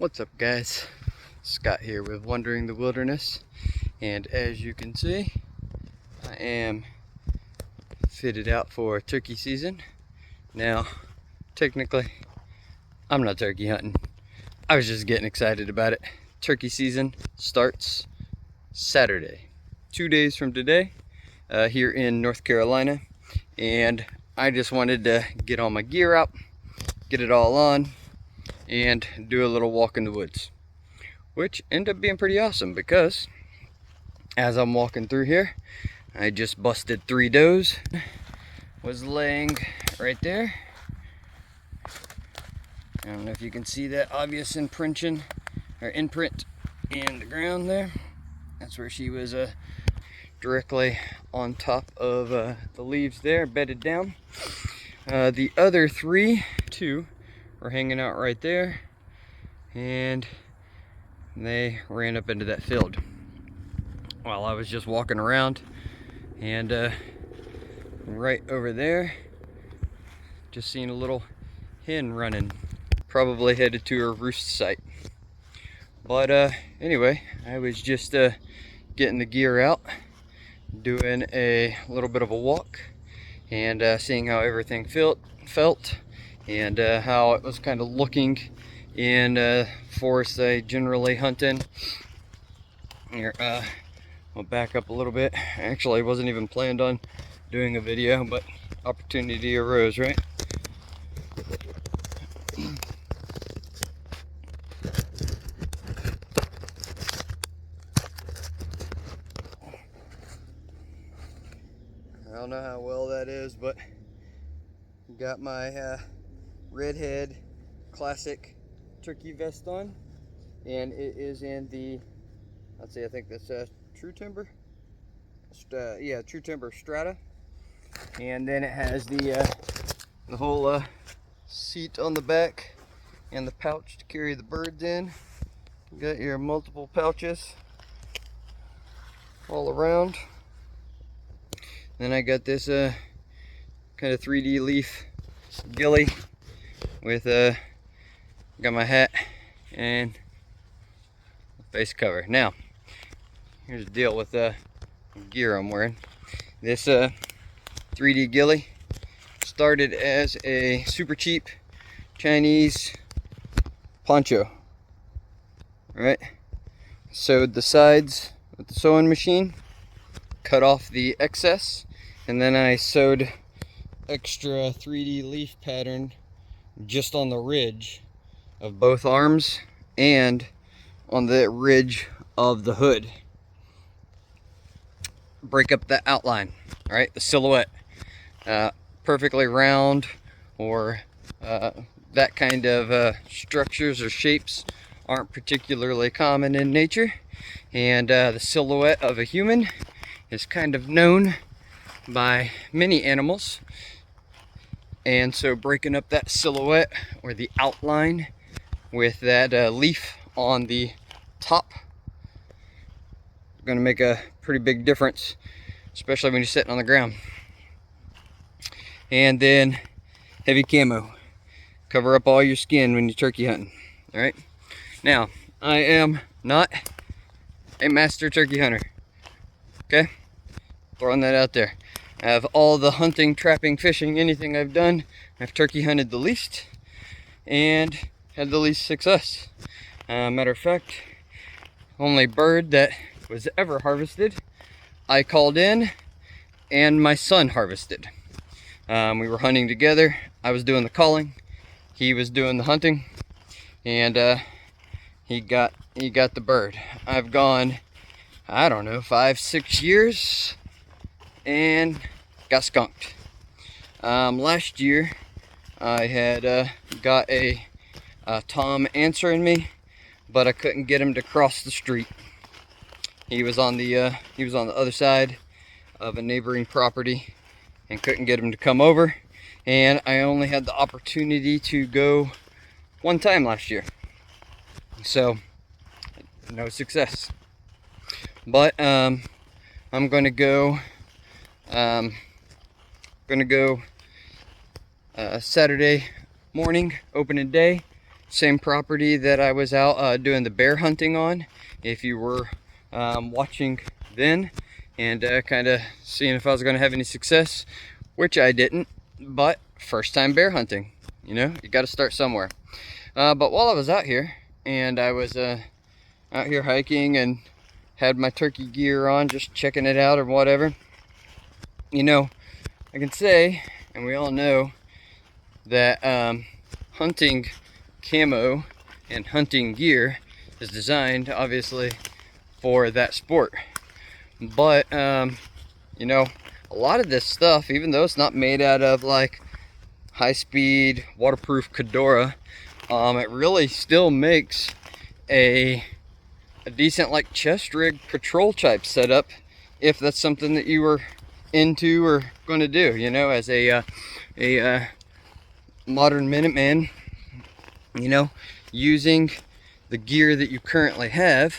What's up, guys? Scott here with Wandering the Wilderness, and as you can see, I am fitted out for turkey season. Now, technically, I'm not turkey hunting. I was just getting excited about it. Turkey season starts Saturday, 2 days from today, here in North Carolina, and I just wanted to get all my gear out, get it all on, and do a little walk in the woods, which ended up being pretty awesome because as I'm walking through here, I just busted 3 does. Was laying right there. I don't know if you can see that obvious imprint in the ground there. That's where she was directly on top of the leaves there, bedded down. The other 2 were hanging out right there, and they ran up into that field while I was just walking around. And right over there, just seen a little hen running, probably headed to her roost site. But anyway, I was just getting the gear out, doing a little bit of a walk, and seeing how everything felt, and how it was kind of looking in forests I generally hunt in. Here, I'll back up a little bit. Actually, I wasn't even planned on doing a video, but opportunity arose, right? I don't know how well that is, but got my redhead classic turkey vest on, and it is in the, let's see, I think that's True Timber. Yeah, True Timber Strata. And then it has the whole seat on the back and the pouch to carry the birds in. You got your multiple pouches all around. Then I got this kind of 3D leaf ghillie with got my hat and face cover. Now, here's the deal with the gear I'm wearing. This 3D ghillie started as a super cheap Chinese poncho. Right? Sewed the sides with the sewing machine, cut off the excess, and then I sewed extra 3D leaf pattern just on the ridge of both arms and on the ridge of the hood. Break up the outline, right? The silhouette. Perfectly round, or that kind of structures or shapes aren't particularly common in nature, and the silhouette of a human is kind of known by many animals. And so breaking up that silhouette or the outline with that leaf on the top is going to make a pretty big difference, especially when you're sitting on the ground. And then heavy camo. Cover up all your skin when you're turkey hunting. Alright? Now, I am not a master turkey hunter. Okay? Throwing that out there. Out of all the hunting, trapping, fishing, anything I've done, I've turkey hunted the least and had the least success. Matter of fact, only bird that was ever harvested, I called in and my son harvested. We were hunting together. I was doing the calling, he was doing the hunting, and he got the bird. I've gone, I don't know, 5-6 years and got skunked. Last year I had got a tom answering me, but I couldn't get him to cross the street. He was on the other side of a neighboring property and couldn't get him to come over, and I only had the opportunity to go one time last year, so no success. But I'm gonna go Saturday morning, opening day, same property that I was out doing the bear hunting on, if you were watching then, and kind of seeing if I was going to have any success, which I didn't, but first time bear hunting, you know, you got to start somewhere. But while I was out here, and I was out here hiking and had my turkey gear on, just checking it out or whatever, you know, I can say, and we all know, that hunting camo and hunting gear is designed obviously for that sport. But you know, a lot of this stuff, even though it's not made out of like high-speed waterproof Fedora, it really still makes a decent like chest rig patrol type setup, if that's something that you were into or going to do, you know, as a modern Minuteman, you know, using the gear that you currently have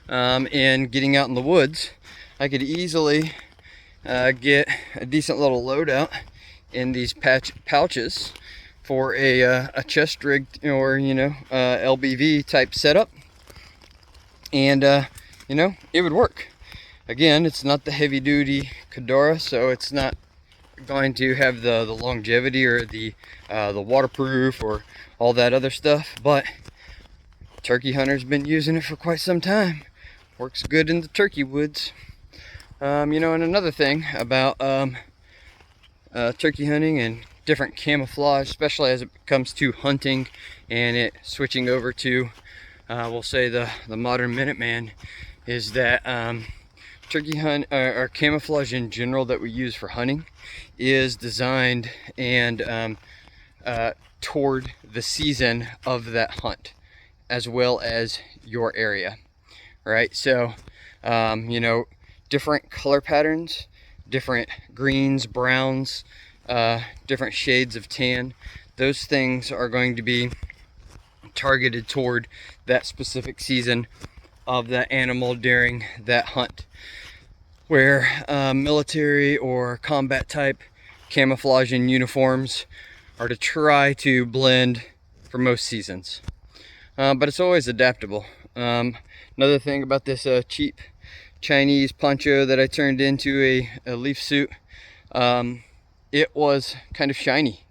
and getting out in the woods. I could easily get a decent little loadout in these pouches for a chest rig, or you know, LBV type setup, and you know, it would work. Again, it's not the heavy duty Fedora, so it's not going to have the longevity or the waterproof or all that other stuff, but turkey hunters been using it for quite some time. Works good in the turkey woods. You know, and another thing about turkey hunting and different camouflage, especially as it comes to hunting and it switching over to we'll say the modern Minuteman, is that turkey hunt or camouflage in general that we use for hunting is designed and toward the season of that hunt, as well as your area, right? So you know, different color patterns, different greens, browns, different shades of tan, those things are going to be targeted toward that specific season of that animal during that hunt. Where military or combat type camouflage in uniforms are to try to blend for most seasons, but it's always adaptable. Another thing about this cheap Chinese poncho that I turned into a leaf suit, it was kind of shiny.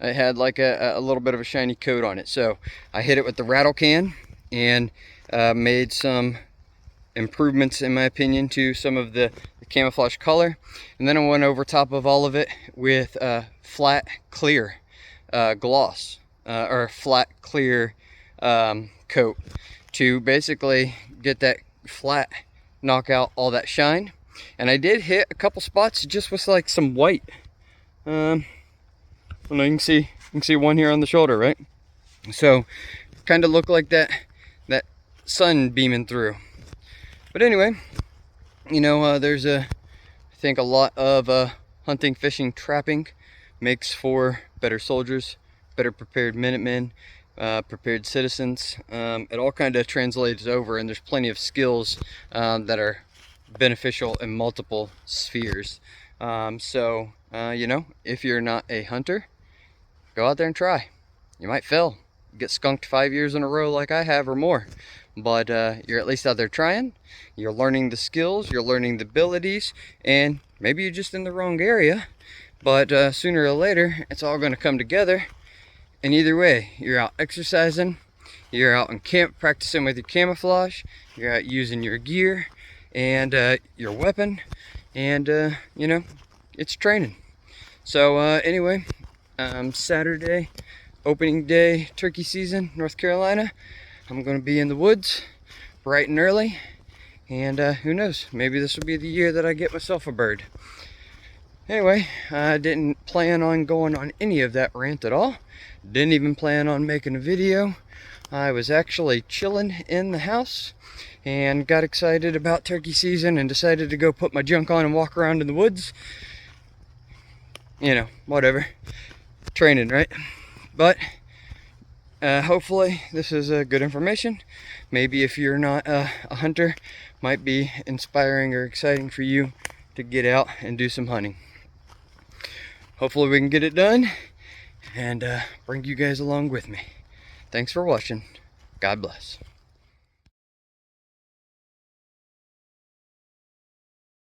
It had like a little bit of a shiny coat on it, so I hit it with the rattle can and made some improvements, in my opinion, to some of the camouflage color, and then I went over top of all of it with flat clear gloss or flat clear coat, to basically get that flat, knock out all that shine. And I did hit a couple spots just with like some white. Well, no, you can see one here on the shoulder, right? So kind of look like that sun beaming through. But anyway, you know, there's I think a lot of hunting, fishing, trapping makes for better soldiers, better prepared Minutemen, prepared citizens. It all kind of translates over, and there's plenty of skills that are beneficial in multiple spheres. So you know, if you're not a hunter, go out there and try. You might fail, get skunked 5 years in a row like I have or more, but you're at least out there trying. You're learning the skills, you're learning the abilities, and maybe you're just in the wrong area, but sooner or later it's all going to come together. And either way, you're out exercising, you're out in camp practicing with your camouflage, you're out using your gear and your weapon, and you know, it's training. So anyway, Saturday, opening day, turkey season, North Carolina. I'm going to be in the woods bright and early, and who knows, maybe this will be the year that I get myself a bird. Anyway, I didn't plan on going on any of that rant at all. Didn't even plan on making a video. I was actually chilling in the house and got excited about turkey season and decided to go put my junk on and walk around in the woods. You know, whatever. Training, right? But hopefully this is good information. Maybe if you're not a hunter, might be inspiring or exciting for you to get out and do some hunting. Hopefully we can get it done and bring you guys along with me. Thanks for watching. God bless.